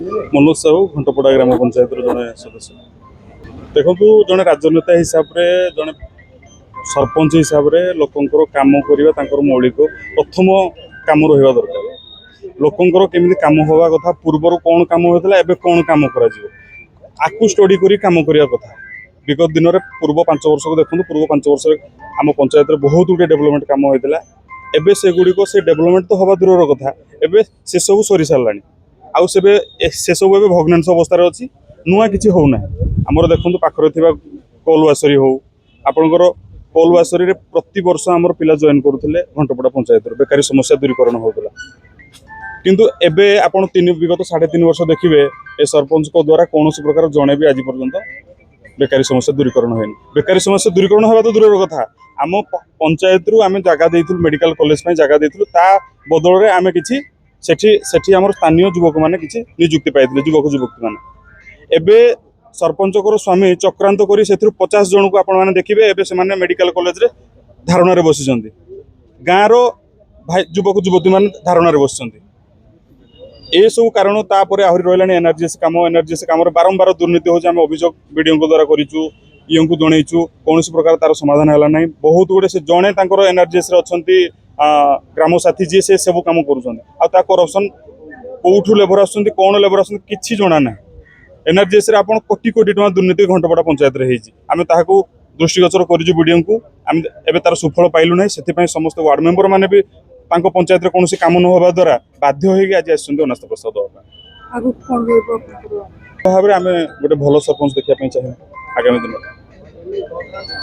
मनोज साहू घंटपड़ा ग्राम पंचायत जड़े सदस्य देखो जड़े राजनेता हिसाब से जड़े सरपंच हिसाब से लोकंर कम करवा मौलिक प्रथम कम रहा दरकार लोकंर केमी कम हवा कथा पूर्वर कौन कम होता है कौन कम कर स्टडी कर कम करने कथा विगत दिन में पूर्व 5 वर्ष को देखो पूर्व 5 वर्ष आम पंचायत बहुत गुटे डेवलपमेंट कम होता है से गुड़िक से डेवलपमेंट तो हवा दूर कथा एवं से सब सरी सारा आउ से सब ए भग्नांश अवस्था अच्छी नुआ किसी होना आमर देखो पाखरे कौलवासरी हो आपणकर कौलवासरी प्रति वर्ष आमर पिला जॉइन करुले घंटपड़ा पंचायत बेकारी समस्या दूरीकरण होता किंतु एबे आपण विगत 3.5 वर्ष देखिए ए सरपंच को द्वारा कौन प्रकार जड़े भी आज पर्यंत बेकारी समस्या दूरीकरण है बेकारी समस्या दूरीकरण होगा तो दूर कथा आम पंचायत रु आम जगह मेडिकल कॉलेज जगह ता बदल में आम कि सेठी आमर स्थानीय युवक मैंने किसी नियुक्ति पाई युवक युवती मैंने एबे सरपंच स्वामी चक्रांत कर 50 जन को आपने देखिए एबे से मेडिकल कॉलेज धारणा बसी गाँव भाई युवक युवती मैंने धारणा बसी ए सब कारण तापर आहरी रहा एनआरजीएस कम बारंबार दुर्नीति होम अभियोग विडीओ द्वारा करूँ को जनईचु कौन प्रकार तार समाधान है ना बहुत गुड़े से जड़े एनआरजीएस अच्छा ग्राम साथी जी से सब कम कर करप्शन कौटू लेबर आस कौन लेबर आस कि जना ना एनआरजीएस आप कोटी कोटी टका दुर्नीति घंटपड़ा पंचायत आम ताकू दृष्टिगोचर करूँ विडीओ को आम तार सुफल पाइलु ना से समस्त वार्ड मेंबर मैंने भी पंचायत कौन कम न होगा द्वारा बाध्य होगी आज अनास्था प्रस्ताव भाव में आम गोटे भल सरपंच देखा चाहिए आगामी दिन।